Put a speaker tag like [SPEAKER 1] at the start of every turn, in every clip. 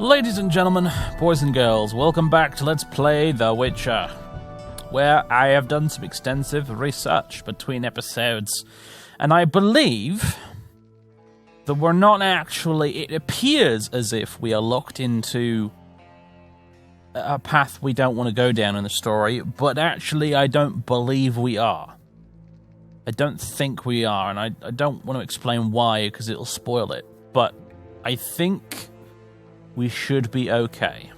[SPEAKER 1] Ladies and gentlemen, boys and girls, welcome back to Let's Play The Witcher, where I have done some extensive research between episodes, and I believe that we're not actually... It appears as if we are locked into a path we don't want to go down in the story, but actually I don't believe we are. I don't think we are, and I don't want to explain why, because it'll spoil it, but I think we should be okay.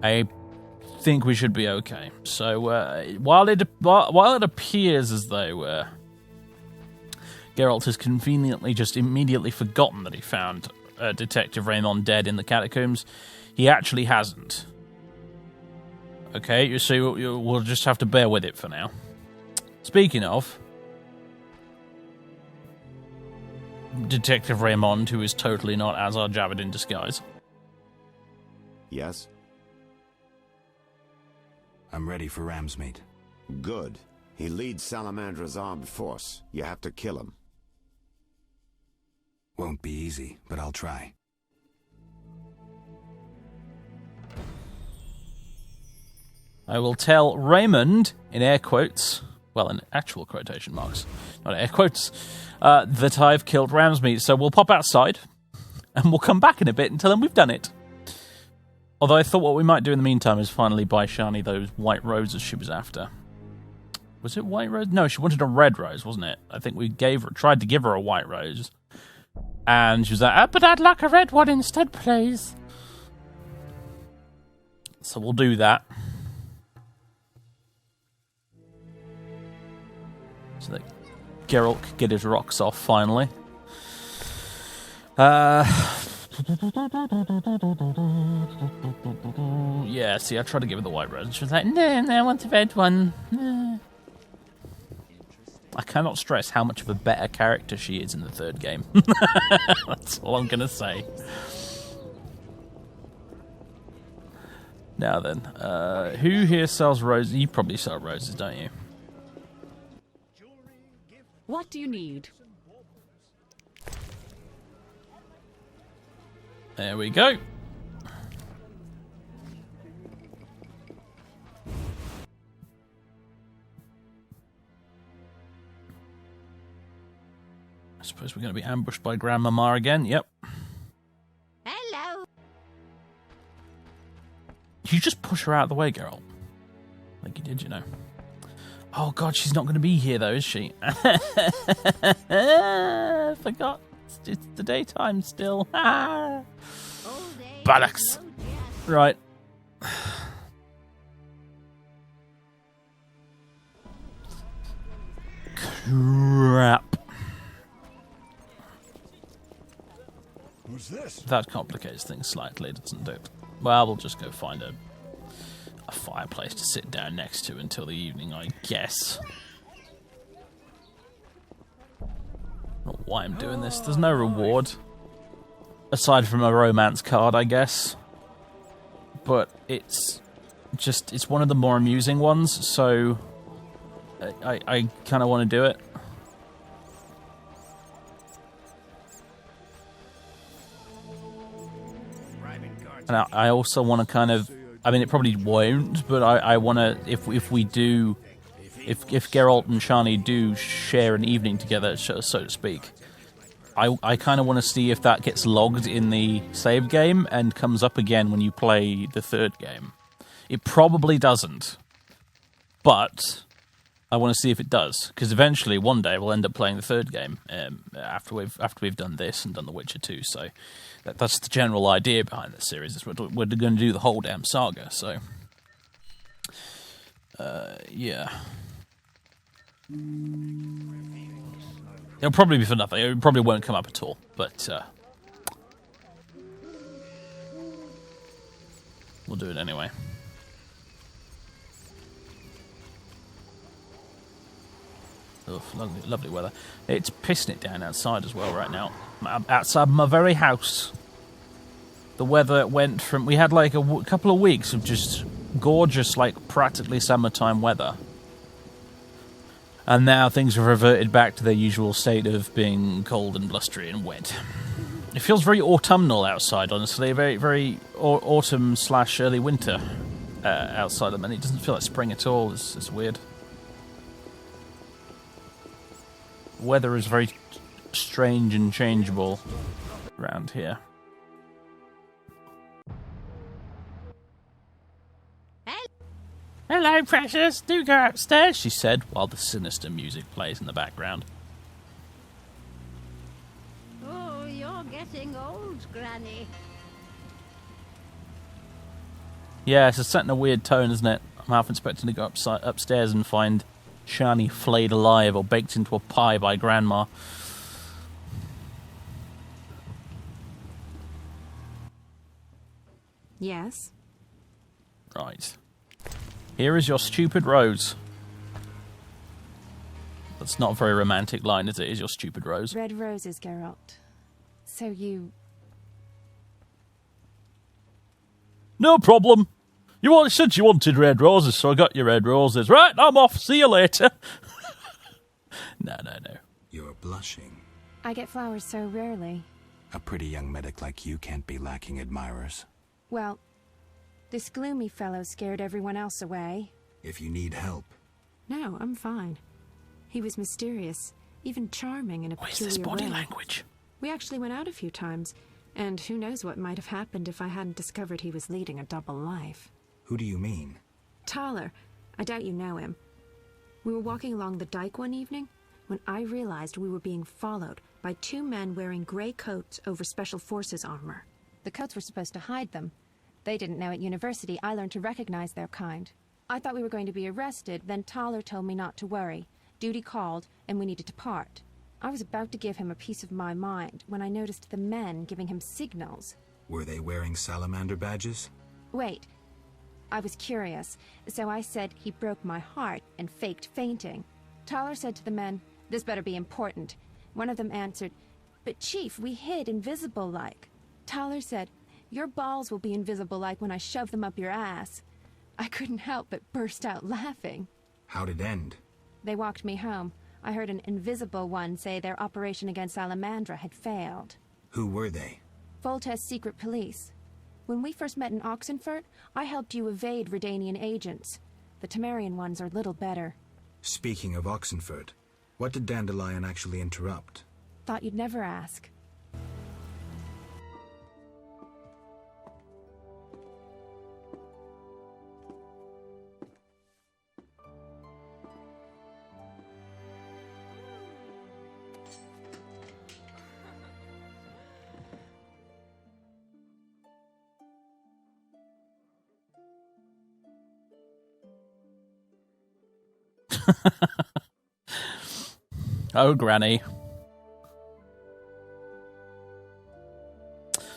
[SPEAKER 1] I think we should be okay. So while it appears as though Geralt has conveniently just immediately forgotten that he found Detective Raymond dead in the catacombs, he actually hasn't. Okay, you see, we'll just have to bear with it for now. Speaking of Detective Raymond, who is totally not Azar Javid in disguise.
[SPEAKER 2] Yes?
[SPEAKER 3] I'm ready for Ramsmeet.
[SPEAKER 2] Good. He leads Salamandra's armed force. You have to kill him.
[SPEAKER 3] Won't be easy, but I'll try.
[SPEAKER 1] I will tell Raymond, in air quotes, well, in actual quotation marks, not air quotes, that I've killed Ramsmeet. So we'll pop outside, and we'll come back in a bit and tell him we've done it. Although I thought what we might do in the meantime is finally buy Shani those white roses she was after. Was it white rose? No, she wanted a red rose, wasn't it? I think we tried to give her a white rose. And she was like, but I'd like a red one instead, please. So we'll do that. So that Geralt could get his rocks off, finally. Yeah, see, I tried to give her the white rose. She was like, no, I want the red one. I cannot stress how much of a better character she is in the third game. That's all I'm going to say. Now then, who here sells roses? You probably sell roses, don't you?
[SPEAKER 4] What do you need?
[SPEAKER 1] There we go. I suppose we're going to be ambushed by Grandmama again. Yep.
[SPEAKER 4] Hello.
[SPEAKER 1] You just push her out of the way, Geralt. Like you did, you know. Oh, God, she's not going to be here, though, is she? Forgot. It's the daytime still. Bollocks. Right. Crap.
[SPEAKER 3] Who's this?
[SPEAKER 1] That complicates things slightly, doesn't it? Well, we'll just go find a fireplace to sit down next to until the evening, I guess. I don't know why I'm doing this. There's no reward. Aside from a romance card, I guess. But it's one of the more amusing ones, so I kind of want to do it. And I also want to kind of... I mean, it probably won't, but I want to... If we do... If Geralt and Shani do share an evening together, so to speak, I kind of want to see if that gets logged in the save game and comes up again when you play the third game. It probably doesn't, but I want to see if it does, because eventually, one day, we'll end up playing the third game after we've done this and done The Witcher 2. So that's the general idea behind this series. Is we're going to do the whole damn saga. So yeah. It'll probably be for nothing. It probably won't come up at all, but we'll do it anyway. Oh, lovely weather. It's pissing it down outside as well right now. Outside my very house. The weather went from... We had like a couple of weeks of just gorgeous, like practically summertime weather. And now things have reverted back to their usual state of being cold and blustery and wet. It feels very autumnal outside, honestly. Very, very autumn / early winter outside of it. It doesn't feel like spring at all. It's weird. Weather is very strange and changeable around here. Hello, precious. Do go upstairs, she said, while the sinister music plays in the background.
[SPEAKER 4] Oh, you're getting old, Granny.
[SPEAKER 1] Yeah, it's set in a weird tone, isn't it? I'm half expecting to go upstairs and find Shani flayed alive or baked into a pie by Grandma.
[SPEAKER 5] Yes?
[SPEAKER 1] Right. Here is your stupid rose. That's not a very romantic line, is it? Is your stupid rose?
[SPEAKER 5] Red roses, Geralt. So you...
[SPEAKER 1] No problem. You said you wanted red roses, so I got you red roses. Right, I'm off. See you later. No.
[SPEAKER 3] You're blushing.
[SPEAKER 5] I get flowers so rarely.
[SPEAKER 3] A pretty young medic like you can't be lacking admirers.
[SPEAKER 5] Well, this gloomy fellow scared everyone else away.
[SPEAKER 3] If you need help.
[SPEAKER 5] No, I'm fine. He was mysterious, even charming in a
[SPEAKER 1] What is
[SPEAKER 5] peculiar
[SPEAKER 1] this body
[SPEAKER 5] way.
[SPEAKER 1] language?
[SPEAKER 5] We actually went out a few times, and who knows what might have happened if I hadn't discovered he was leading a double life.
[SPEAKER 3] Who do you mean?
[SPEAKER 5] Tyler, I doubt you know him. We were walking along the dike one evening when I realized we were being followed by 2 men wearing gray coats over Special Forces armor. The coats were supposed to hide them. They didn't know at university I learned to recognize their kind. I thought we were going to be arrested, then Tyler told me not to worry. Duty called, and we needed to part. I was about to give him a piece of my mind when I noticed the men giving him signals.
[SPEAKER 3] Were they wearing salamander badges?
[SPEAKER 5] Wait. I was curious, so I said he broke my heart and faked fainting. Tyler said to the men, "This better be important." One of them answered, "But Chief, we hid invisible-like." Tyler said, "Your balls will be invisible-like when I shove them up your ass." I couldn't help but burst out laughing.
[SPEAKER 3] How'd it end?
[SPEAKER 5] They walked me home. I heard an invisible one say their operation against Salamandra had failed.
[SPEAKER 3] Who were they?
[SPEAKER 5] Volta's secret police. When we first met in Oxenfurt, I helped you evade Redanian agents. The Temerian ones are little better.
[SPEAKER 3] Speaking of Oxenfurt, what did Dandelion actually interrupt?
[SPEAKER 5] Thought you'd never ask.
[SPEAKER 1] Oh, Granny.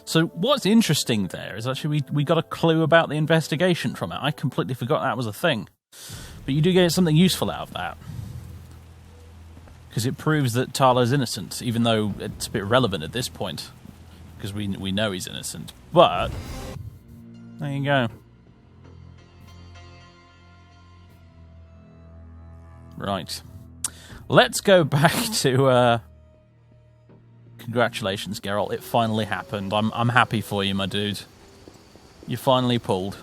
[SPEAKER 1] So what's interesting there is actually we got a clue about the investigation from it. I completely forgot that was a thing. But you do get something useful out of that. Because it proves that Tyler's innocent, even though it's a bit relevant at this point. Because we know he's innocent. But, there you go. Right. Let's go back to, congratulations, Geralt. It finally happened. I'm happy for you, my dude. You finally pulled.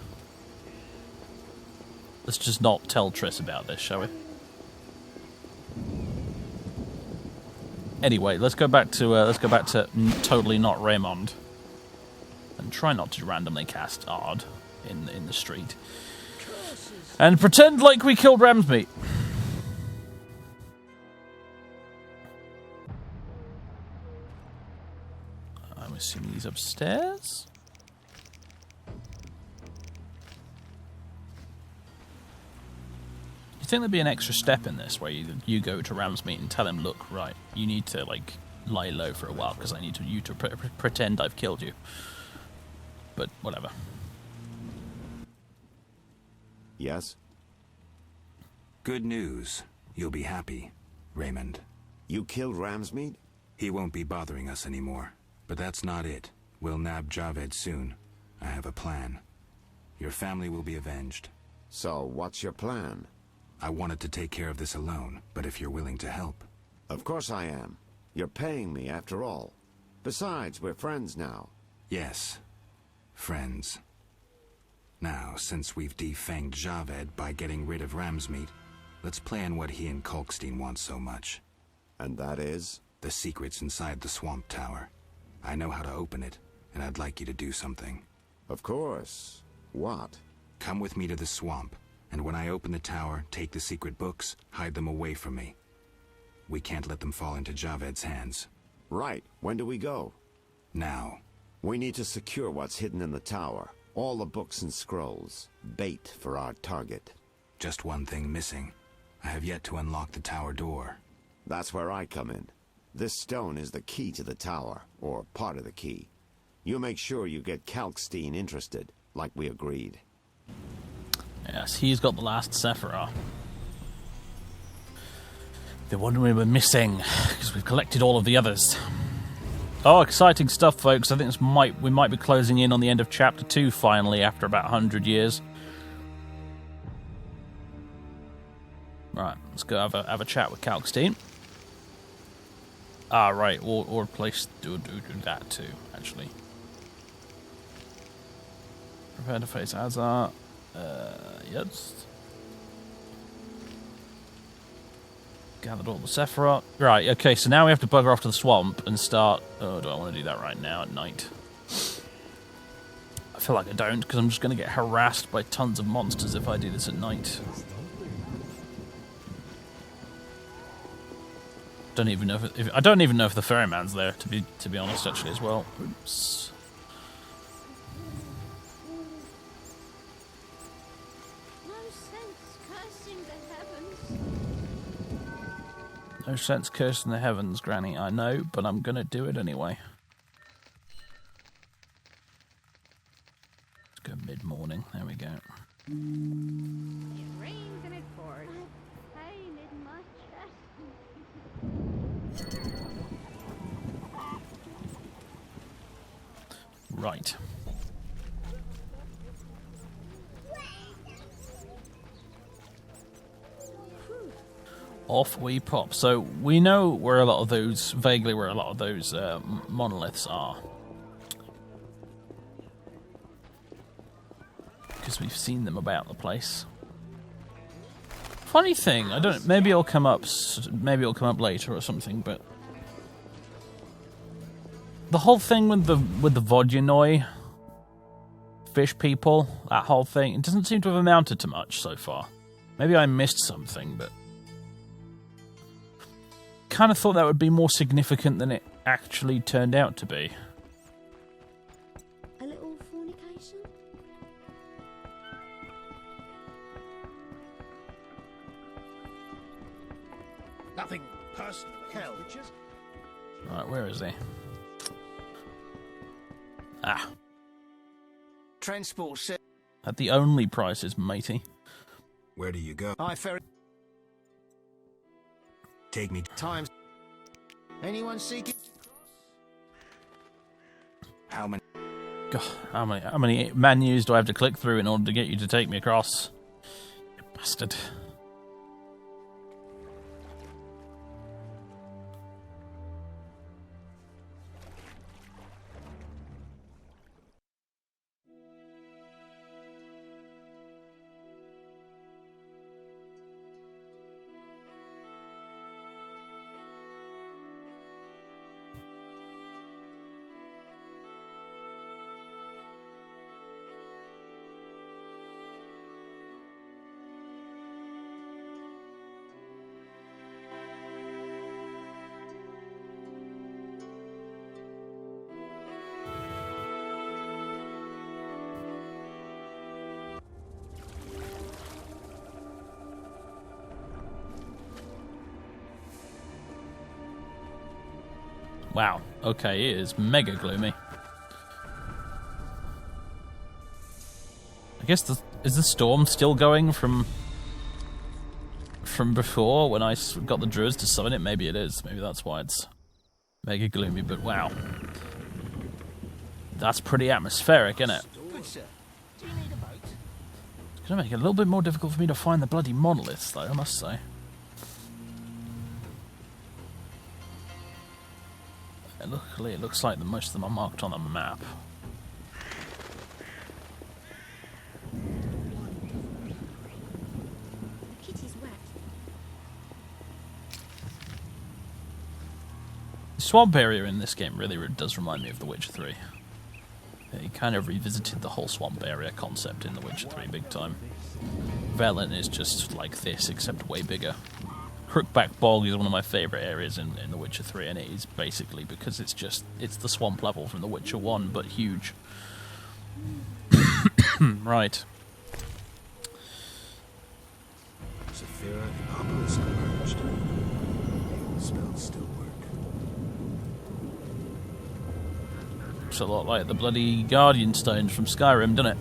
[SPEAKER 1] Let's just not tell Triss about this, shall we? Anyway, let's go back to totally not Raymond, and try not to randomly cast Ard in the street, and pretend like we killed Ramsmeat. I'm assuming he's upstairs. You think there'd be an extra step in this where you go to Ramsmeat and tell him, look, right, you need to like lie low for a while because I need you to pretend I've killed you. But whatever.
[SPEAKER 2] Yes?
[SPEAKER 3] Good news. You'll be happy, Raymond.
[SPEAKER 2] You killed Ramsmeat?
[SPEAKER 3] He won't be bothering us anymore. But that's not it. We'll nab Javed soon. I have a plan. Your family will be avenged.
[SPEAKER 2] So, what's your plan?
[SPEAKER 3] I wanted to take care of this alone, but if you're willing to help...
[SPEAKER 2] Of course I am. You're paying me, after all. Besides, we're friends now.
[SPEAKER 3] Yes. Friends. Now, since we've defanged Javed by getting rid of Ramsmeat, let's plan what he and Kalkstein want so much.
[SPEAKER 2] And that is?
[SPEAKER 3] The secret's inside the swamp tower. I know how to open it, and I'd like you to do something.
[SPEAKER 2] Of course. What?
[SPEAKER 3] Come with me to the swamp, and when I open the tower, take the secret books, hide them away from me. We can't let them fall into Javed's hands.
[SPEAKER 2] Right. When do we go?
[SPEAKER 3] Now.
[SPEAKER 2] We need to secure what's hidden in the tower. All the books and scrolls. Bait for our target.
[SPEAKER 3] Just one thing missing. I have yet to unlock the tower door.
[SPEAKER 2] That's where I come in. This stone is the key to the tower, or part of the key. You make sure you get Kalkstein interested, like we agreed.
[SPEAKER 1] Yes, he's got the last Sephiroth. The one we were missing, because we've collected all of the others. Oh, exciting stuff, folks. I think we might be closing in on the end of Chapter 2, finally, after about 100 years. Right, let's go have a chat with Kalkstein. Ah, right, or place do that too, actually. Prepare to face Azar. Yes. Gathered all the Sephiroth. Right, okay, so now we have to bugger off to the swamp and start... Oh, do I want to do that right now at night? I feel like I don't, because I'm just going to get harassed by tons of monsters if I do this at night. Don't even know if I don't even know if the ferryman's there, to be honest, actually, as well. Oops. No sense cursing the heavens, Granny, I know, but I'm gonna do it anyway. Let's go mid-morning, there we go.
[SPEAKER 4] It rains and it pours. Pain in my chest.
[SPEAKER 1] Right. Off we pop. So we know where a lot of those, vaguely where a lot of those monoliths are. Because we've seen them about the place. Funny thing, I don't. Maybe it'll come up. Maybe it'll come up later or something. But the whole thing with the Vodyanoi fish people, that whole thing, it doesn't seem to have amounted to much so far. Maybe I missed something, but kind of thought that would be more significant than it actually turned out to be.
[SPEAKER 4] A little fornication?
[SPEAKER 6] Nothing personal. Hell, Richard.
[SPEAKER 1] Right, where is he? Ah.
[SPEAKER 6] Transport set.
[SPEAKER 1] At the only prices, matey.
[SPEAKER 3] Where do you go?
[SPEAKER 6] I ferry.
[SPEAKER 3] Take me.
[SPEAKER 6] Times. Anyone seeking?
[SPEAKER 3] How many?
[SPEAKER 1] God, how many menus do I have to click through in order to get you to take me across? You bastard. Wow. Okay, it is mega gloomy. I guess is the storm still going from before when I got the druids to summon it? Maybe it is. Maybe that's why it's mega gloomy. But wow, that's pretty atmospheric, isn't it?
[SPEAKER 6] Good sir. Do you need a boat?
[SPEAKER 1] It's gonna make it a little bit more difficult for me to find the bloody monoliths, though, I must say. luckily it looks like most of them are marked on the map.
[SPEAKER 5] Kitty's wet.
[SPEAKER 1] The swamp area in this game really does remind me of The Witcher 3. He kind of revisited the whole swamp area concept in The Witcher 3 big time. Velen is just like this, except way bigger. Crookback Bog is one of my favourite areas in The Witcher 3, and it is basically because it's the swamp level from The Witcher 1, but huge. Right.
[SPEAKER 3] Saphira and Obelisk merged. The old spells still work.
[SPEAKER 1] Looks a lot like the bloody Guardian Stones from Skyrim, doesn't it?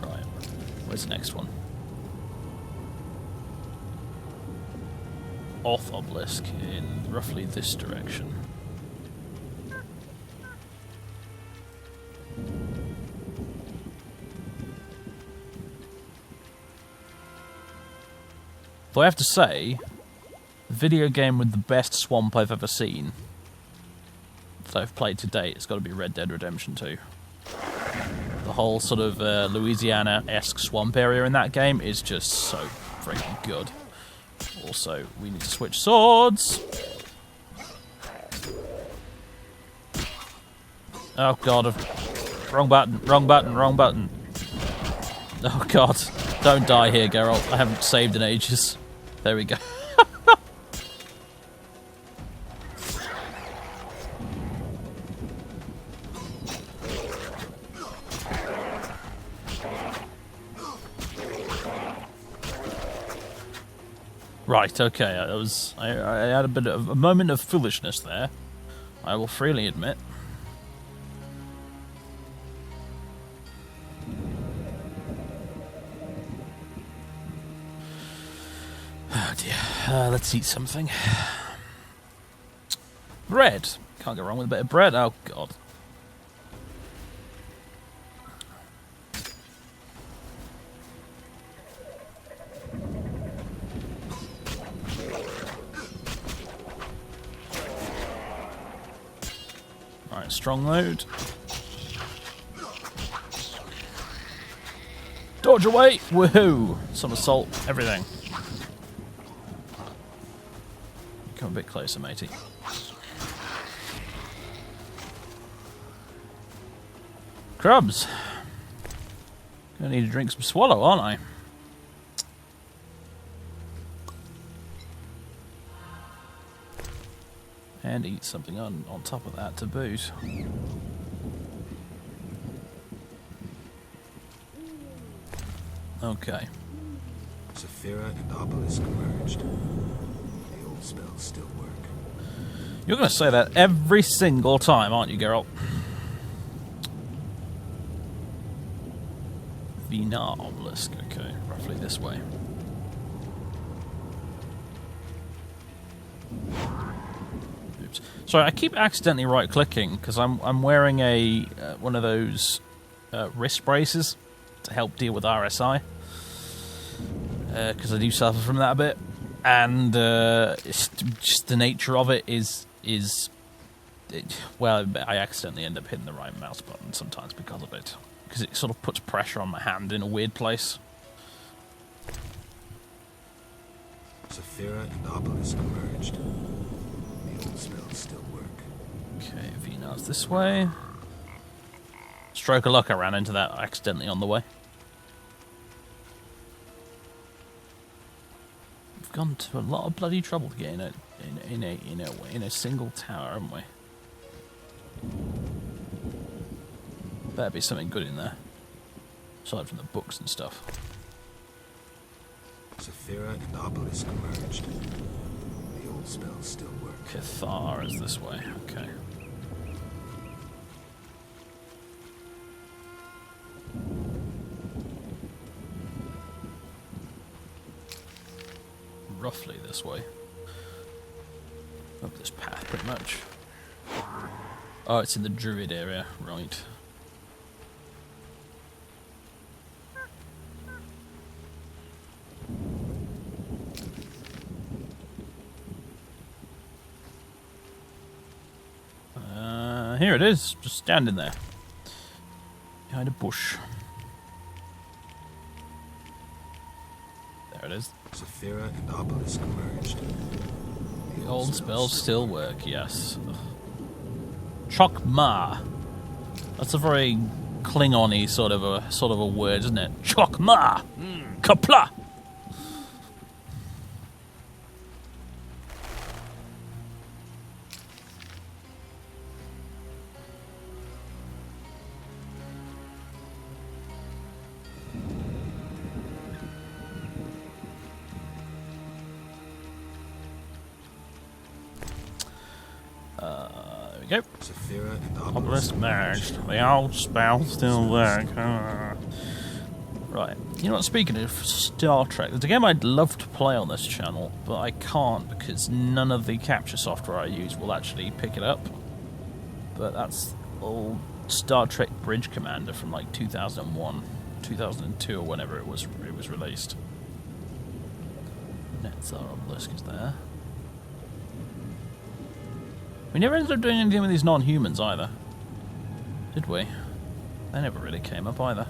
[SPEAKER 1] Right. Where's the next one? Off Obelisk in roughly this direction. Though I have to say, the video game with the best swamp I've ever seen that I've played to date has got to be Red Dead Redemption 2. The whole sort of Louisiana-esque swamp area in that game is just so freaking good. Also, we need to switch swords. Oh god, wrong button, wrong button, wrong button. Oh god, don't die here, Geralt. I haven't saved in ages. There we go. Right, okay, I had a bit of a moment of foolishness there. I will freely admit. Oh dear. Let's eat something. Bread. Can't go wrong with a bit of bread. Oh god. Alright, strong load. Dodge away! Woohoo! Somersault, everything. Come a bit closer, matey. Crubs! Gonna need to drink some swallow, aren't I? And eat something on top of that to boot. Okay.
[SPEAKER 3] Saphira and Obelisk merged. The old spells still work.
[SPEAKER 1] You're going to say that every single time, aren't you, Geralt? Vina Obelisk. Okay, roughly this way. Oops. Sorry, I keep accidentally right-clicking because I'm wearing a one of those wrist braces to help deal with RSI. Because I do suffer from that a bit, and it's just the nature of it well, I accidentally end up hitting the right mouse button sometimes because of it, because it sort of puts pressure on my hand in a weird place.
[SPEAKER 3] Saphira and Obelisk merged. The old spells still work.
[SPEAKER 1] Okay, Vina's this way. Stroke of luck, I ran into that accidentally on the way. We've gone to a lot of bloody trouble to get in a single tower, haven't we? Better be something good in there, aside from the books and stuff.
[SPEAKER 3] Saphira and Obelisk merged. The old spells still work.
[SPEAKER 1] Cathar is this way. Okay. Roughly this way. Up this path, pretty much. Oh, it's in the Druid area, right. here it is, just standing there. Behind a bush. There it is.
[SPEAKER 3] Zephyra and Obelisk merged.
[SPEAKER 1] The old spells still work, yes. Chokma. That's a very Klingon-y sort of a word, isn't it? Chokma! Kapla! There we go.
[SPEAKER 3] Zephyra and
[SPEAKER 1] Obelisk merged. The old spell still work. Right. You know what, speaking of Star Trek, there's a game I'd love to play on this channel, but I can't because none of the capture software I use will actually pick it up. But that's old Star Trek Bridge Commander from like 2001, 2002 or whenever it was released. Netzar Obelisk is there. We never ended up doing anything with these non-humans either. Did we? They never really came up either.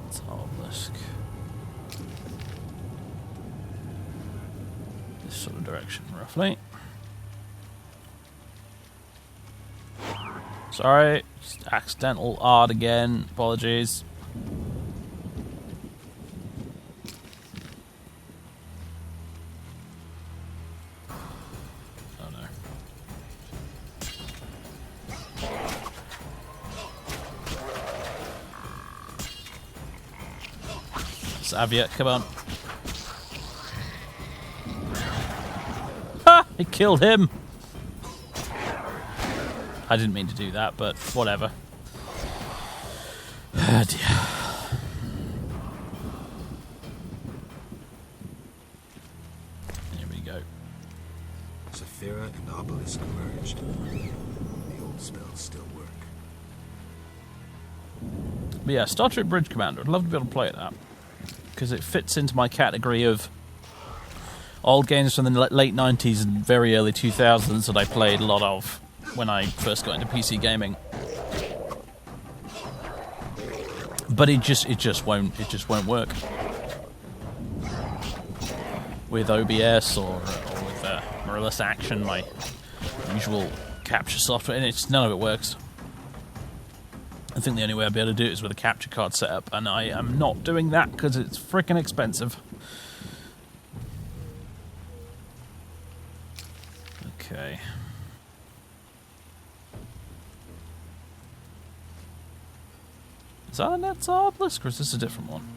[SPEAKER 1] That's Obelisk. This sort of direction, roughly. Sorry, just accidental art again. Apologies. Avia, come on. Ha! It killed him! I didn't mean to do that, but whatever. Oh dear. Here we go.
[SPEAKER 3] Zephyra and Obelisk merged. The old spells still work.
[SPEAKER 1] But yeah, Star Trek Bridge Commander. I'd love to be able to play that. Because it fits into my category of old games from the late 90s and very early 2000s that I played a lot of when I first got into PC gaming. But it just won't work with OBS or with Mirrorless Action, my usual capture software, and none of it works. I think the only way I'll be able to do it is with a capture card setup, and I am not doing that because it's freaking expensive. Okay. Is that a Netzar Obelisk, or is this a different one?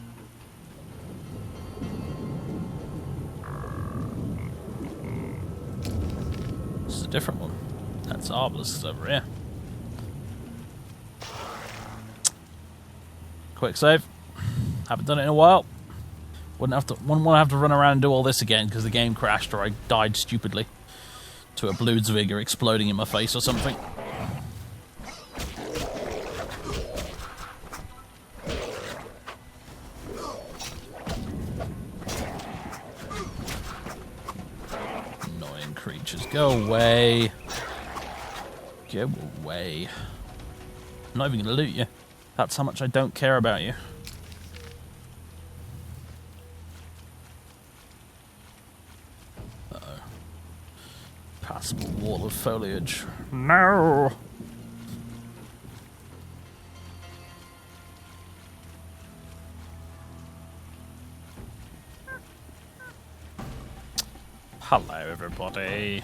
[SPEAKER 1] This is a different one. Netzar Obelisk is over here. Quick save. Haven't done it in a while. Wouldn't want to have to run around and do all this again because the game crashed or I died stupidly to a Blutsviger exploding in my face or something. Annoying creatures. Go away. Go away. I'm not even going to loot you. That's how much I don't care about you. Uh-oh. Passable wall of foliage. No! Hello, everybody.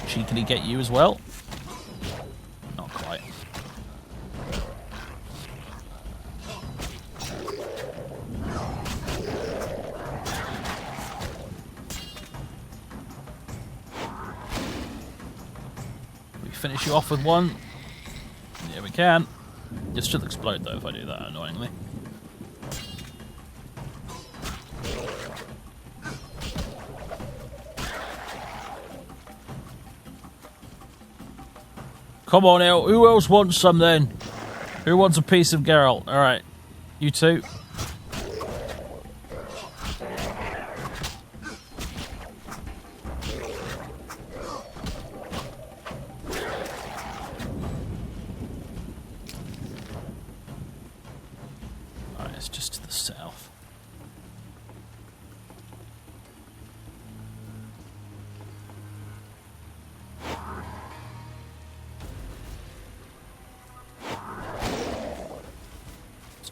[SPEAKER 1] Cheekily get you as well? Not quite. We finish you off with one. Yeah, we can. You'll still explode though if I do that, annoyingly. Come on out. Who else wants some then? Who wants a piece of Geralt? Alright. You two.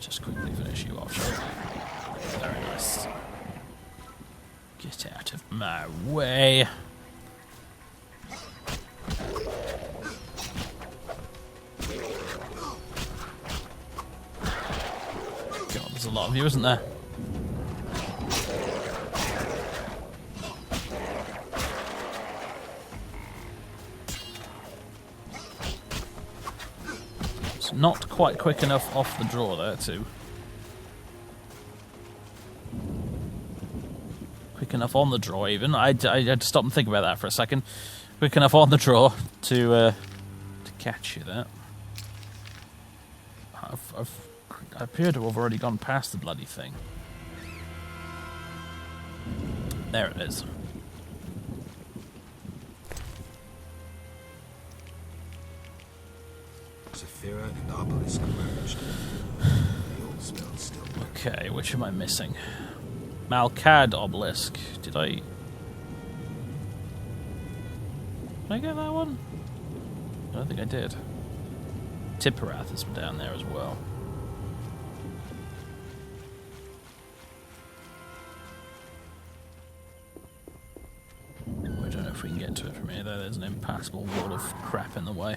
[SPEAKER 1] just quickly finish you off, shall we? Very nice. Get out of my way. God, there's a lot of you, isn't there? It's not quite quick enough off the draw there, too. Quick enough on the draw, even. I had to stop and think about that for a second. Quick enough on the draw to catch you there. I appear to have already gone past the bloody thing. There it is.
[SPEAKER 3] Saphira and Obelisk merged. The old spell still works.
[SPEAKER 1] Okay, which am I missing? Malcad Obelisk. Did I get that one? I don't think I did. Tipperath is down there as well. I don't know if we can get to it from here, though. There's an impassable wall of crap in the way.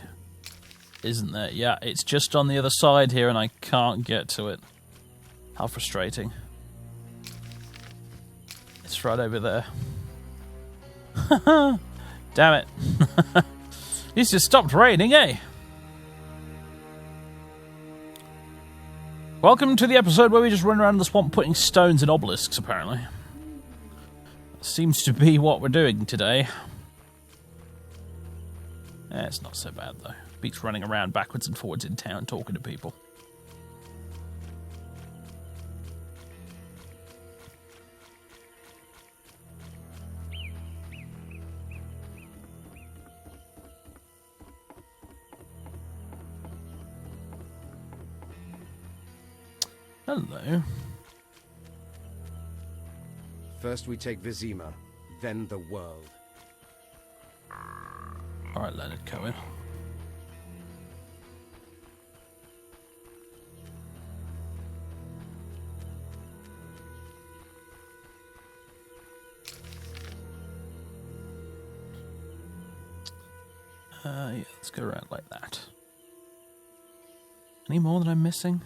[SPEAKER 1] Isn't there? Yeah, it's just on the other side here, and I can't get to it. How frustrating. It's right over there. Damn it. At least it stopped raining, eh? Welcome to the episode where we just run around the swamp putting stones in obelisks, apparently. Seems to be what we're doing today. It's not so bad, though. Beats running around backwards and forwards in town talking to people. Hello.
[SPEAKER 7] First we take Vizima, then the world.
[SPEAKER 1] Alright, Leonard Cohen. Yeah, let's go around like that. Any more that I'm missing?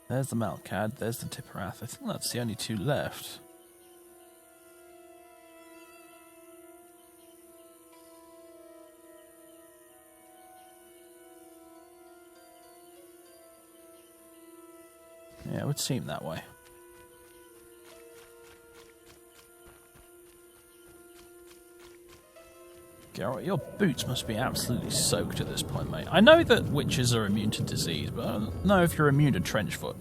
[SPEAKER 1] There's the Malcad, there's the Tipperath. I think that's the only two left. Yeah, it would seem that way. Garrett, your boots must be absolutely soaked at this point, mate. I know that witches are immune to disease, but I don't know if you're immune to trench foot.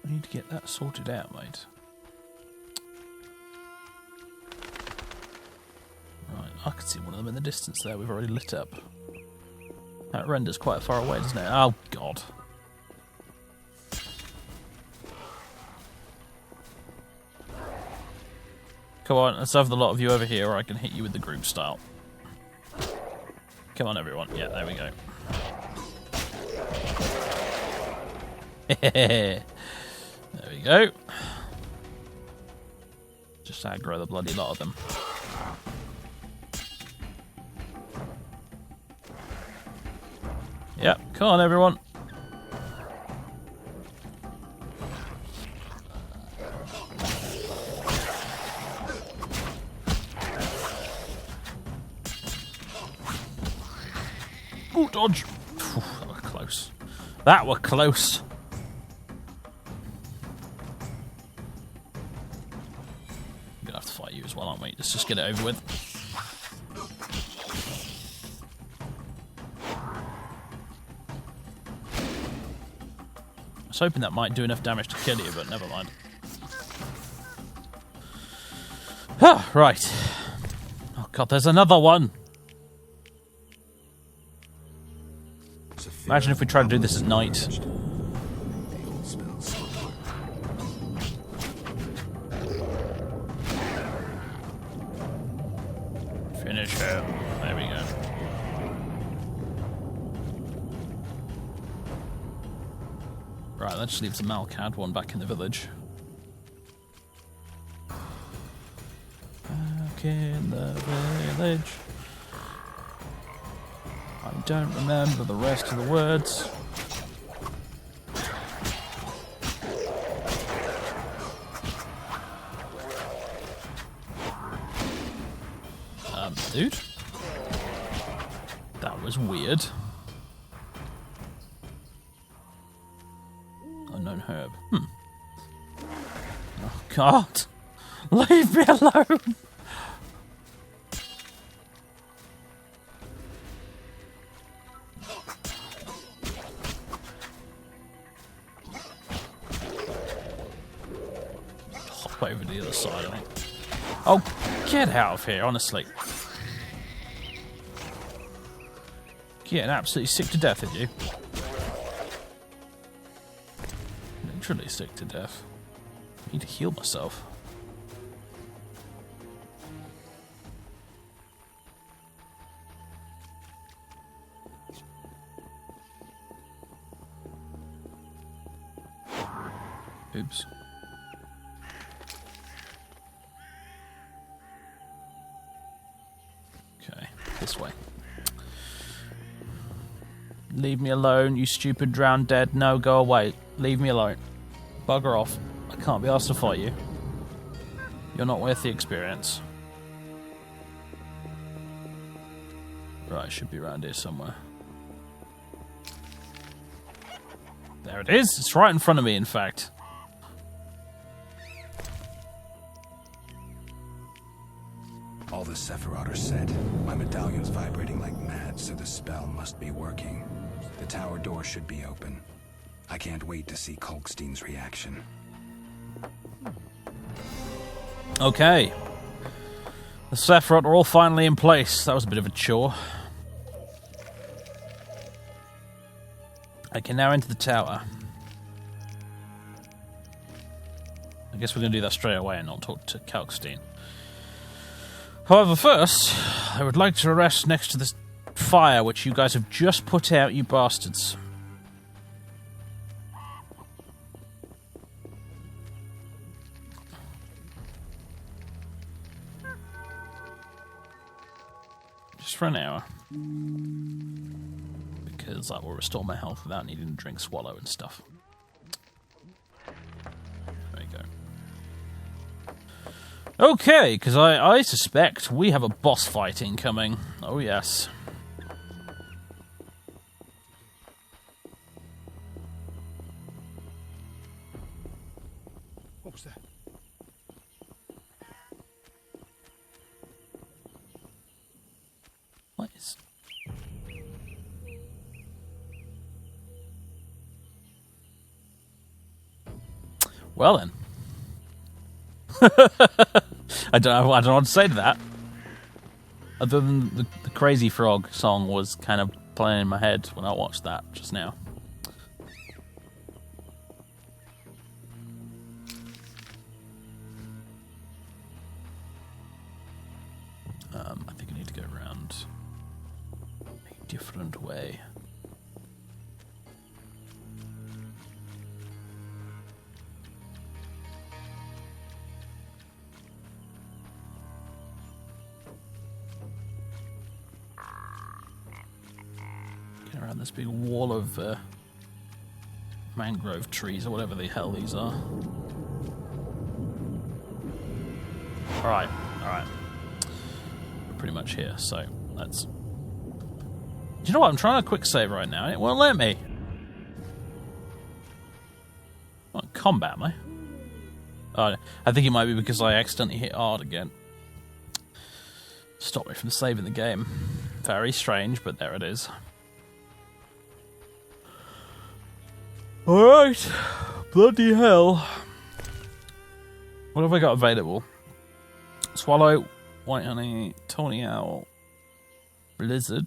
[SPEAKER 1] I need to get that sorted out, mate. Right, I can see one of them in the distance there. We've already lit up. That renders quite far away, doesn't it? Oh, God. Come on, let's have the lot of you over here, or I can hit you with the group style. Come on, everyone. Yeah, there we go. There we go. Just aggro the bloody lot of them. Yep, come on, everyone. Ooh, dodge. Whew, that were close. That were close. I'm gonna have to fight you as well, aren't we? Let's just get it over with. I was hoping that might do enough damage to kill you, but never mind. Ah, right. Oh god, there's another one. Imagine if we tried to do this at night. Finish him. There we go. Right, that just leaves the Malcad one back in the village. Back in the village. I don't remember the rest of the words. Dude? That was weird. Unknown herb. Oh, God. Leave me alone. Hop over to the other side, I think. Oh, get out of here, honestly. Getting absolutely sick to death of you. Literally sick to death. I need to heal myself. Oops. Okay, this way. Leave me alone, you stupid drowned dead. No, go away. Leave me alone. Bugger off. I can't be asked to fight you. You're not worth the experience. Right, it should be around here somewhere. There it is. It's right in front of me, in fact.
[SPEAKER 3] All the Sephiroth are set. My medallion's vibrating like mad, so the spell must be working. The tower door should be open. I can't wait to see Kalkstein's reaction.
[SPEAKER 1] Okay. The Sephiroth are all finally in place. That was a bit of a chore. I can now enter the tower. I guess we're going to do that straight away and not talk to Kalkstein. However, first, I would like to rest next to this fire which you guys have just put out, you bastards. Just for an hour. Because that will restore my health without needing to drink Swallow and stuff. There you go. Okay, because I suspect we have a boss fight incoming. Oh, yes.
[SPEAKER 6] What was that?
[SPEAKER 1] What is... Well then. I don't know what to say to that. Other than the Crazy Frog song was kind of playing in my head when I watched that just now. I think I need to go around a different way. Around this big wall of mangrove trees or whatever the hell these are. Alright. We're pretty much here, so let's... Do you know what? I'm trying to quick save right now and it won't let me. I'm not in combat, am I? Oh, I think it might be because I accidentally hit R again. Stop me from saving the game. Very strange, but there it is. Alright. Bloody hell. What have I got available? Swallow, White Honey, Tawny Owl, Blizzard,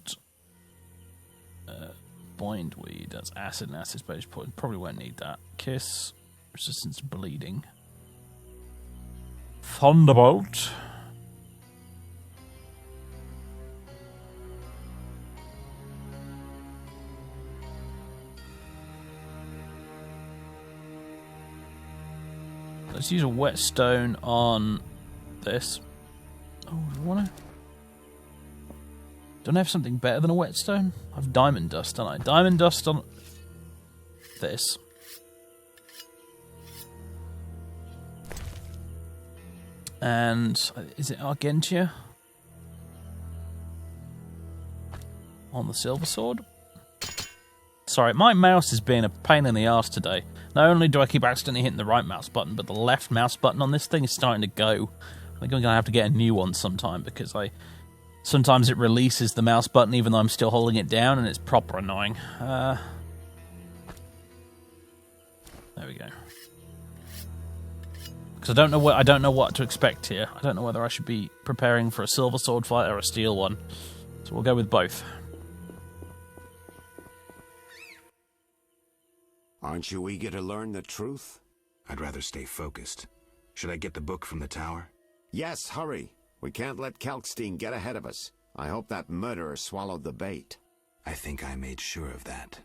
[SPEAKER 1] Bindweed, that's acid and acid base point. Probably won't need that. Kiss, resistance to bleeding. Thunderbolt. Let's use a whetstone on this. Oh, do I want to? Don't I have something better than a whetstone? I have diamond dust, don't I? Diamond dust on this. And is it Argentia? On the silver sword? Sorry, my mouse is being a pain in the arse today. Not only do I keep accidentally hitting the right mouse button, but the left mouse button on this thing is starting to go. I think I'm going to have to get a new one sometime, because sometimes it releases the mouse button even though I'm still holding it down, and it's proper annoying. There we go. Because I don't know what to expect here. I don't know whether I should be preparing for a silver sword fight or a steel one. So we'll go with both.
[SPEAKER 2] Aren't you eager to learn the truth?
[SPEAKER 3] I'd rather stay focused. Should I get the book from the tower?
[SPEAKER 2] Yes, hurry. We can't let Kalkstein get ahead of us. I hope that murderer swallowed the bait.
[SPEAKER 3] I think I made sure of that.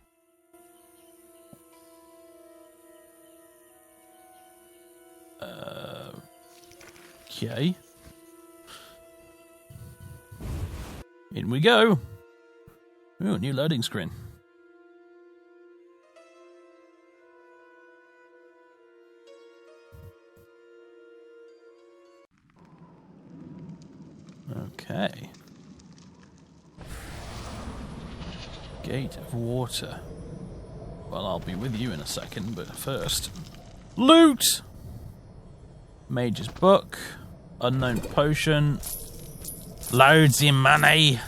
[SPEAKER 1] Okay. In we go. Ooh, new loading screen. Okay. Gate of water. Well, I'll be with you in a second, but first... Loot! Mage's book. Unknown potion. Loads of money!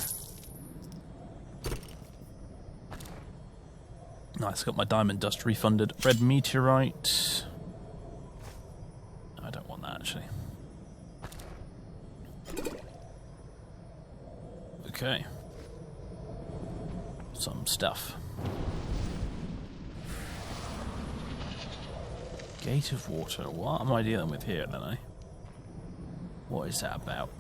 [SPEAKER 1] Nice, got my diamond dust refunded. Red meteorite. I don't want that, actually. Okay. Some stuff. Gate of water. What am I dealing with here, then? What is that about?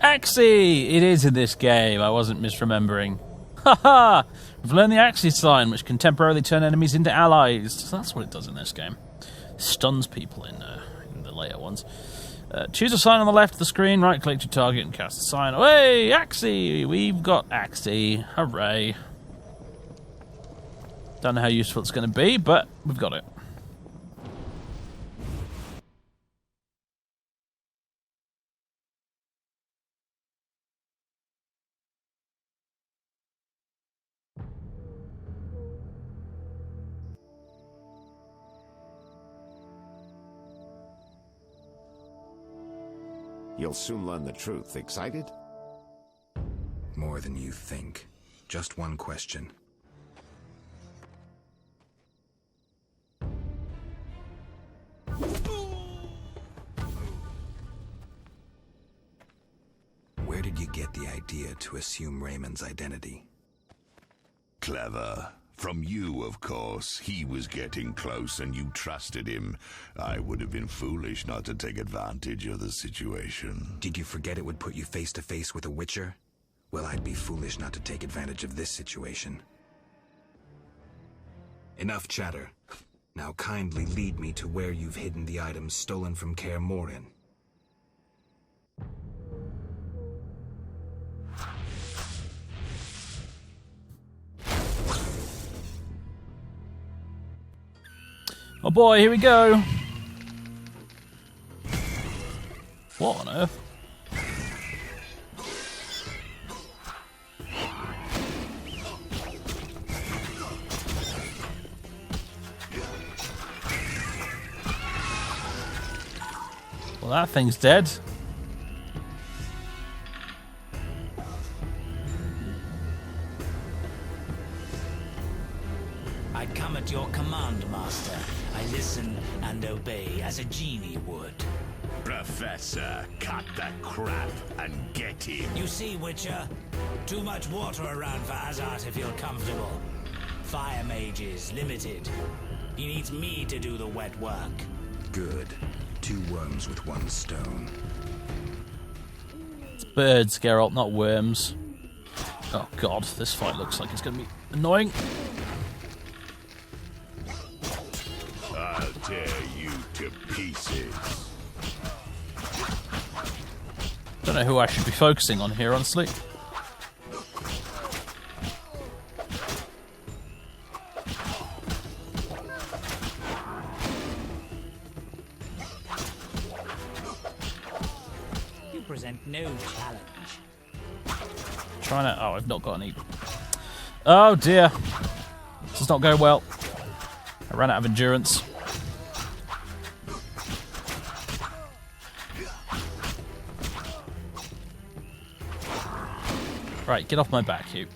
[SPEAKER 1] Axie! It is in this game. I wasn't misremembering. Haha! We've learned the Axie sign, which can temporarily turn enemies into allies. So that's what it does in this game. Stuns people in the later ones. Choose a sign on the left of the screen, right-click your target and cast the sign. Hey, Axie! We've got Axie. Hooray. Don't know how useful it's going to be, but we've got it.
[SPEAKER 2] You'll soon learn the truth. Excited?
[SPEAKER 3] More than you think. Just one question. Where did you get the idea to assume Raymond's identity?
[SPEAKER 8] Clever. From you, of course. He was getting close and you trusted him. I would have been foolish not to take advantage of the situation.
[SPEAKER 3] Did you forget it would put you face to face with a Witcher? Well, I'd be foolish not to take advantage of this situation. Enough chatter. Now kindly lead me to where you've hidden the items stolen from Kaer Morhen.
[SPEAKER 1] Oh boy, here we go. What on earth? Well, that thing's dead.
[SPEAKER 9] I come at your command, Master. I listen and obey as a genie would.
[SPEAKER 8] Professor, cut the crap and get him.
[SPEAKER 9] You see, Witcher? Too much water around for Azar to feel comfortable. Fire mage is limited. He needs me to do the wet work.
[SPEAKER 3] Good. 2 worms with 1 stone.
[SPEAKER 1] Birds, Geralt, not worms. Oh god, this fight looks like it's going to be annoying.
[SPEAKER 8] I'll tear you to pieces.
[SPEAKER 1] Don't know who I should be focusing on here, honestly.
[SPEAKER 9] You present no challenge.
[SPEAKER 1] Trying to... Oh, I've not got any... Oh dear. This is not going well. I ran out of endurance. Right, get off my back, Hugh.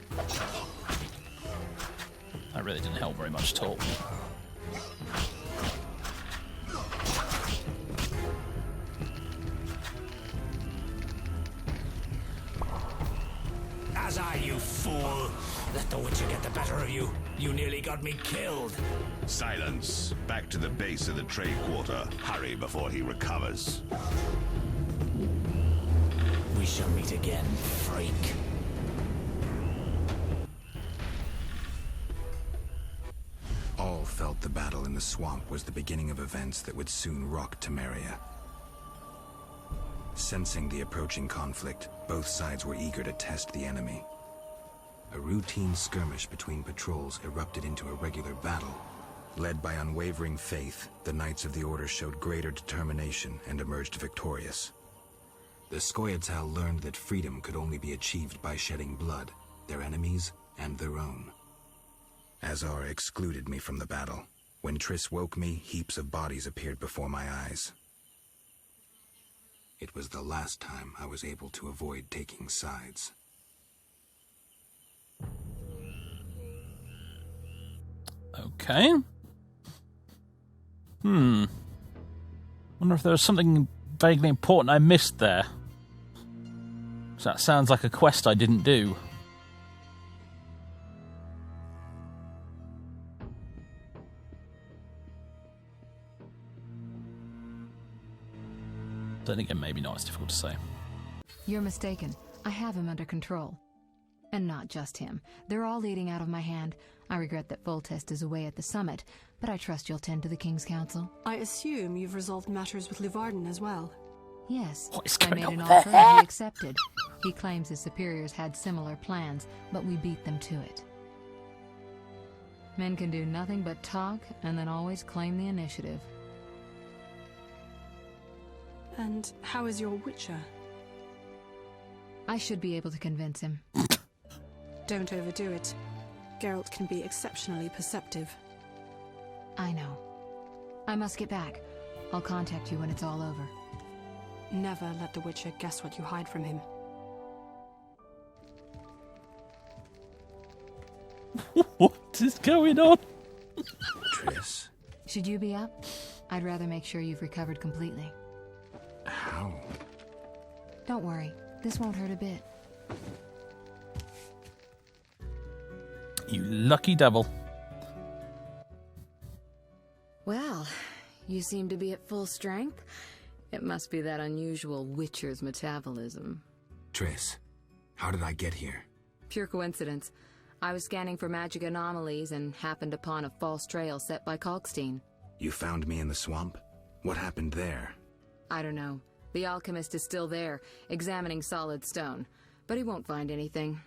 [SPEAKER 1] That really didn't help very much at all.
[SPEAKER 9] As are you, fool. Let the Witcher get the better of you. You nearly got me killed.
[SPEAKER 8] Silence. Back to the base of the trade quarter. Hurry before he recovers.
[SPEAKER 9] We shall meet again, freak.
[SPEAKER 3] All felt the battle in the swamp was the beginning of events that would soon rock Temeria. Sensing the approaching conflict, both sides were eager to test the enemy. A routine skirmish between patrols erupted into a regular battle. Led by unwavering faith, the Knights of the Order showed greater determination and emerged victorious. The Scoia'tael learned that freedom could only be achieved by shedding blood, their enemies and their own. Azar excluded me from the battle. When Triss woke me, heaps of bodies appeared before my eyes. It was the last time I was able to avoid taking sides.
[SPEAKER 1] Okay. Wonder if there was something vaguely important I missed there. So that sounds like a quest I didn't do. Then again, maybe not. It's difficult to say.
[SPEAKER 10] You're mistaken. I have him under control. And not just him. They're all leading out of my hand. I regret that Foltest is away at the summit, but I trust you'll tend to the King's Council.
[SPEAKER 11] I assume you've resolved matters with Luvarden as well.
[SPEAKER 10] Yes.
[SPEAKER 1] What is
[SPEAKER 10] I
[SPEAKER 1] going
[SPEAKER 10] made
[SPEAKER 1] on
[SPEAKER 10] an
[SPEAKER 1] there?
[SPEAKER 10] offer and he accepted. He claims his superiors had similar plans, but we beat them to it. Men can do nothing but talk and then always claim the initiative.
[SPEAKER 11] And how is your Witcher?
[SPEAKER 10] I should be able to convince him.
[SPEAKER 11] Don't overdo it. Geralt can be exceptionally perceptive.
[SPEAKER 10] I know. I must get back. I'll contact you when it's all over.
[SPEAKER 11] Never let the Witcher guess what you hide from him.
[SPEAKER 1] What is going on?
[SPEAKER 3] Triss,
[SPEAKER 10] Should you be up? I'd rather make sure you've recovered completely.
[SPEAKER 3] how?
[SPEAKER 10] Don't worry. This won't hurt a bit.
[SPEAKER 1] You lucky devil.
[SPEAKER 10] Well, you seem to be at full strength. It must be that unusual Witcher's metabolism.
[SPEAKER 3] Triss, how did I get here?
[SPEAKER 10] Pure coincidence. I was scanning for magic anomalies and happened upon a false trail set by Kalkstein.
[SPEAKER 3] You found me in the swamp? What happened there?
[SPEAKER 10] I don't know. The alchemist is still there, examining solid stone. But he won't find anything.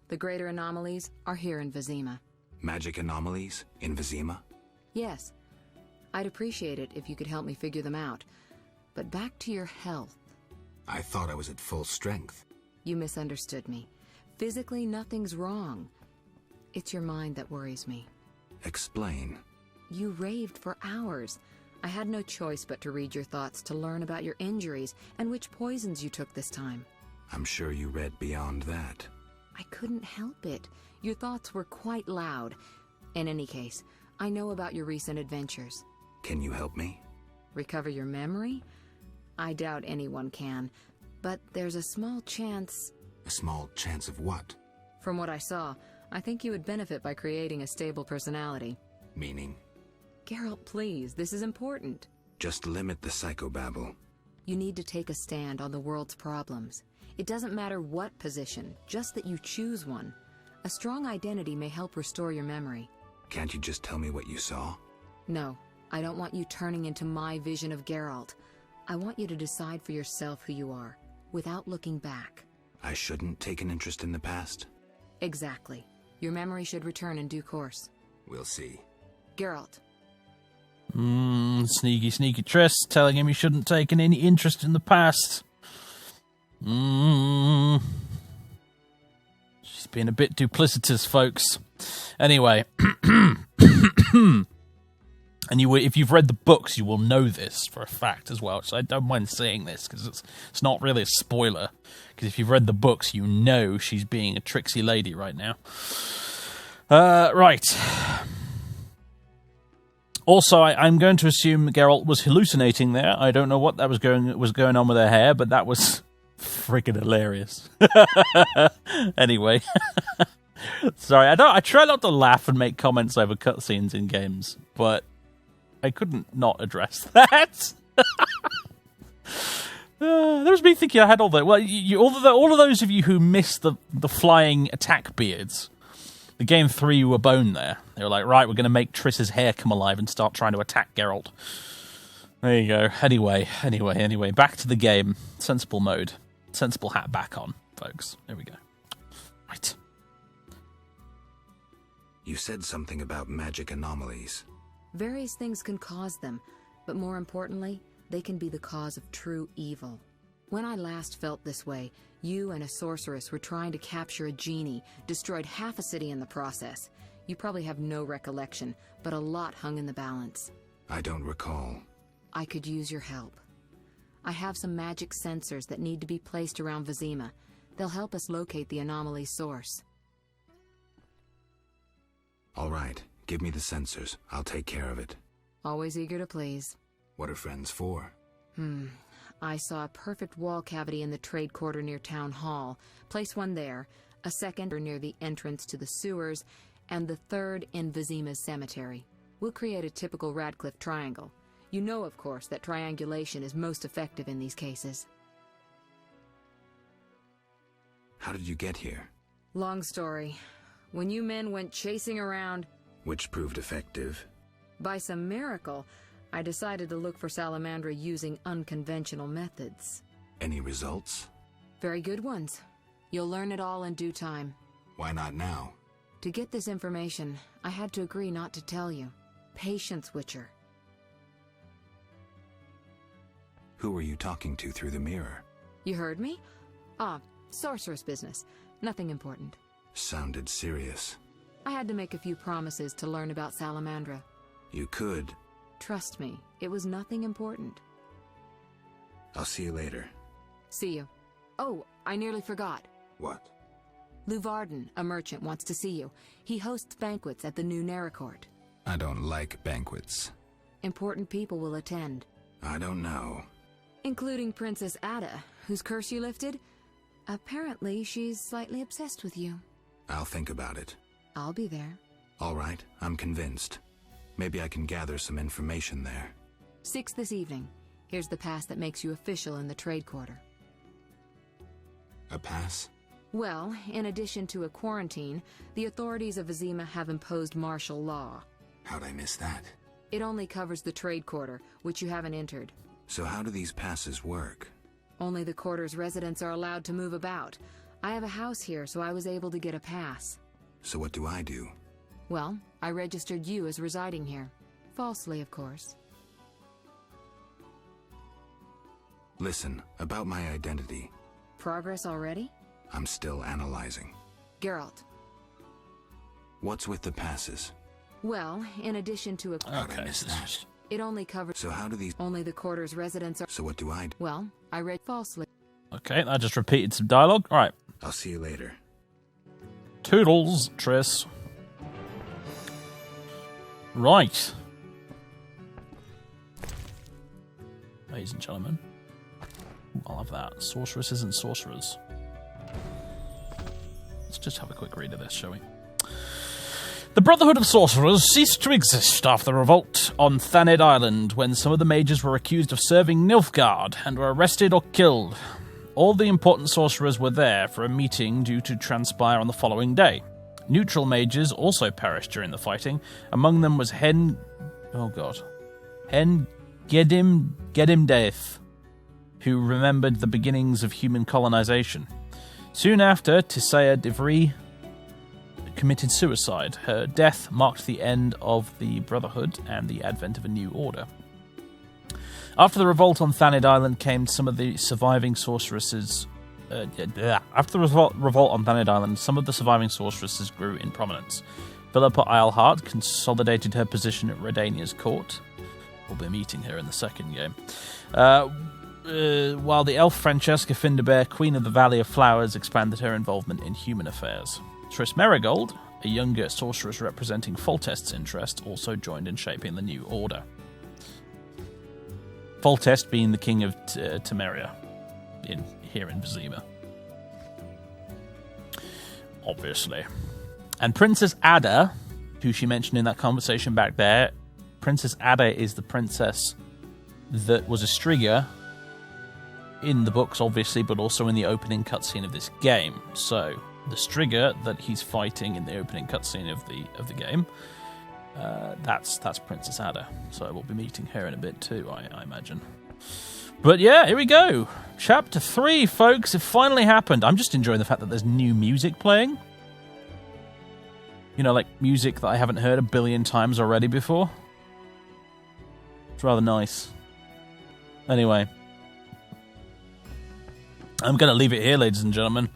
[SPEAKER 10] The greater anomalies are here in Vizima.
[SPEAKER 3] Magic anomalies in Vizima?
[SPEAKER 10] Yes. I'd appreciate it if you could help me figure them out. But back to your health.
[SPEAKER 3] I thought I was at full strength.
[SPEAKER 10] You misunderstood me. Physically, nothing's wrong. It's your mind that worries me.
[SPEAKER 3] Explain.
[SPEAKER 10] You raved for hours. I had no choice but to read your thoughts to learn about your injuries and which poisons you took this time.
[SPEAKER 3] I'm sure you read beyond that.
[SPEAKER 10] I couldn't help it. Your thoughts were quite loud. In any case, I know about your recent adventures.
[SPEAKER 3] Can you help me?
[SPEAKER 10] Recover your memory? I doubt anyone can. But there's a small chance...
[SPEAKER 3] A small chance of what?
[SPEAKER 10] From what I saw, I think you would benefit by creating a stable personality.
[SPEAKER 3] Meaning?
[SPEAKER 10] Geralt, please, this is important.
[SPEAKER 3] Just limit the psychobabble.
[SPEAKER 10] You need to take a stand on the world's problems. It doesn't matter what position, just that you choose one. A strong identity may help restore your memory.
[SPEAKER 3] Can't you just tell me what you saw?
[SPEAKER 10] No, I don't want you turning into my vision of Geralt. I want you to decide for yourself who you are, without looking back.
[SPEAKER 3] I shouldn't take an interest in the past?
[SPEAKER 10] Exactly. Your memory should return in due course.
[SPEAKER 3] We'll see.
[SPEAKER 10] Geralt.
[SPEAKER 1] Sneaky, sneaky Triss telling him he shouldn't take any interest in the past. She's being a bit duplicitous, folks. Anyway. And if you've read the books, you will know this for a fact as well. So I don't mind saying this, because it's not really a spoiler. Because if you've read the books, you know she's being a tricksy lady right now. Right. Also, I'm going to assume Geralt was hallucinating there. I don't know what that was going on with her hair, but that was friggin' hilarious. Anyway. Sorry, I try not to laugh and make comments over cutscenes in games, but I couldn't not address that. That was me thinking I had all that. Well, all of those of you who missed the flying attack beards, the game 3 were bone there. They were like, right, we're going to make Triss's hair come alive and start trying to attack Geralt. There you go. Anyway, back to the game. Sensible mode. Sensible hat back on, folks. There we go. Right.
[SPEAKER 3] You said something about magic anomalies.
[SPEAKER 10] Various things can cause them, but more importantly, they can be the cause of true evil. When I last felt this way, you and a sorceress were trying to capture a genie, destroyed half a city in the process. You probably have no recollection, but a lot hung in the balance.
[SPEAKER 3] I don't recall.
[SPEAKER 10] I could use your help. I have some magic sensors that need to be placed around Vizima. They'll help us locate the anomaly's source.
[SPEAKER 3] All right, give me the sensors. I'll take care of it.
[SPEAKER 10] Always eager to please.
[SPEAKER 3] What are friends for?
[SPEAKER 10] I saw a perfect wall cavity in the trade quarter near Town Hall. Place one there, a second near the entrance to the sewers, and the third in Vizima's cemetery. We'll create a typical Radcliffe triangle. You know, of course, that triangulation is most effective in these cases.
[SPEAKER 3] How did you get here?
[SPEAKER 10] Long story. When you men went chasing around...
[SPEAKER 3] Which proved effective?
[SPEAKER 10] By some miracle, I decided to look for Salamandra using unconventional methods.
[SPEAKER 3] Any results?
[SPEAKER 10] Very good ones. You'll learn it all in due time.
[SPEAKER 3] Why not now?
[SPEAKER 10] To get this information, I had to agree not to tell you. Patience, Witcher.
[SPEAKER 3] Who were you talking to through the mirror?
[SPEAKER 10] You heard me? Sorceress business. Nothing important.
[SPEAKER 3] Sounded serious.
[SPEAKER 10] I had to make a few promises to learn about Salamandra.
[SPEAKER 3] You could.
[SPEAKER 10] Trust me, it was nothing important.
[SPEAKER 3] I'll see you later.
[SPEAKER 10] See you. Oh, I nearly forgot.
[SPEAKER 3] What?
[SPEAKER 10] Luvarden, a merchant, wants to see you. He hosts banquets at the new Neracourt.
[SPEAKER 3] I don't like banquets.
[SPEAKER 10] Important people will attend.
[SPEAKER 3] I don't know.
[SPEAKER 10] Including Princess Ada, whose curse you lifted. Apparently, she's slightly obsessed with you.
[SPEAKER 3] I'll think about it.
[SPEAKER 10] I'll be there.
[SPEAKER 3] All right, I'm convinced. Maybe I can gather some information there.
[SPEAKER 10] 6 this evening. Here's the pass that makes you official in the trade quarter.
[SPEAKER 3] A pass?
[SPEAKER 10] Well, in addition to a quarantine, the authorities of Vizima have imposed martial law.
[SPEAKER 3] How'd I miss that?
[SPEAKER 10] It only covers the trade quarter, which you haven't entered.
[SPEAKER 3] So how do these passes work?
[SPEAKER 10] Only the quarter's residents are allowed to move about. I have a house here, so I was able to get a pass.
[SPEAKER 3] So what do I do?
[SPEAKER 10] Well, I registered you as residing here. Falsely, of course.
[SPEAKER 3] Listen, about my identity.
[SPEAKER 10] Progress already?
[SPEAKER 3] I'm still analyzing.
[SPEAKER 10] Geralt.
[SPEAKER 3] What's with the passes?
[SPEAKER 10] Well, in addition to a...
[SPEAKER 3] How'd I miss that?
[SPEAKER 10] It only covers...
[SPEAKER 3] So how do these...
[SPEAKER 10] Only the quarter's residents are...
[SPEAKER 3] So what do I do?
[SPEAKER 10] Well, I read falsely.
[SPEAKER 1] Okay, I just repeated some dialogue. All right.
[SPEAKER 3] I'll see you later.
[SPEAKER 1] Toodles, Triss. Right. Ladies and gentlemen. I'll have that. Sorceresses and sorcerers. Let's just have a quick read of this, shall we? The Brotherhood of Sorcerers ceased to exist after the revolt on Thaned Island, when some of the mages were accused of serving Nilfgaard and were arrested or killed. All the important sorcerers were there for a meeting due to transpire on the following day. Neutral mages also perished during the fighting. Among them was Hen Gedimdaeth, who remembered the beginnings of human colonization. Soon after, Tisea Divri committed suicide. Her death marked the end of the Brotherhood and the advent of a new order. After the revolt on Thanid Island came some of the surviving sorceresses. After the revolt on Thanid Island, some of the surviving sorceresses grew in prominence. Philippa Eilhart consolidated her position at Redania's court. We'll be meeting her in the second game. While the elf Francesca Finderbear, Queen of the Valley of Flowers, expanded her involvement in human affairs. Triss Marigold, a younger sorceress representing Foltest's interest, also joined in shaping the new order. Foltest being the king of Temeria, here in Vizima. Obviously. And Princess Ada, who she mentioned in that conversation back there, Princess Ada is the princess that was a Striga in the books, obviously, but also in the opening cutscene of this game. So, the Striga that he's fighting in the opening cutscene of the game, that's Princess Ada. So we'll be meeting her in a bit too, I imagine. But yeah, here we go. Chapter 3, folks. It finally happened. I'm just enjoying the fact that there's new music playing. You know, like music that I haven't heard a billion times already before. It's rather nice. Anyway. I'm going to leave it here, ladies and gentlemen,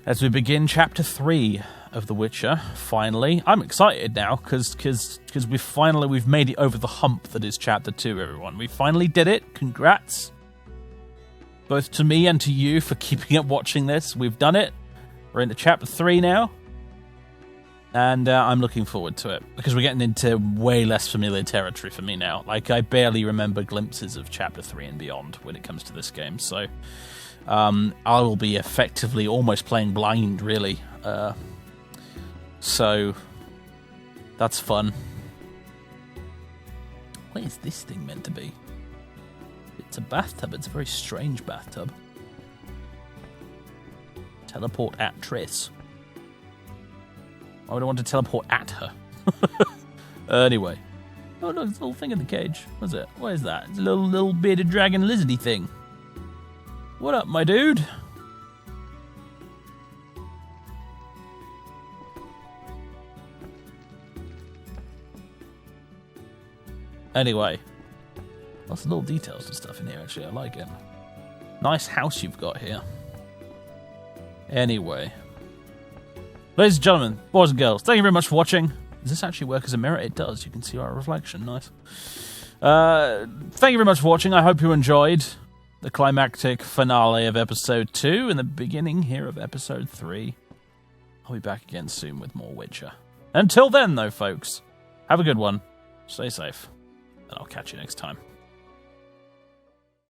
[SPEAKER 1] as we begin Chapter 3 of The Witcher, finally. I'm excited now, because we've made it over the hump that is Chapter 2, everyone. We finally did it. Congrats. Both to me and to you for keeping up watching this. We've done it. We're into Chapter 3 now. And I'm looking forward to it, because we're getting into way less familiar territory for me now. Like, I barely remember glimpses of Chapter 3 and beyond when it comes to this game, so I will be effectively almost playing blind, really. So, that's fun. What is this thing meant to be? It's a bathtub. It's a very strange bathtub. Teleport at Triss. I would want to teleport at her. Anyway. Oh, look, it's a little thing in the cage. What's it? What is that? It's a little bearded dragon lizardy thing. What up, my dude? Anyway. Lots of little details and stuff in here, actually. I like it. Nice house you've got here. Anyway. Ladies and gentlemen, boys and girls, thank you very much for watching. Does this actually work as a mirror? It does. You can see our reflection. Nice. Thank you very much for watching. I hope you enjoyed the climactic finale of Episode 2 and the beginning here of Episode 3. I'll be back again soon with more Witcher. Until then, though, folks, have a good one. Stay safe. And I'll catch you next time.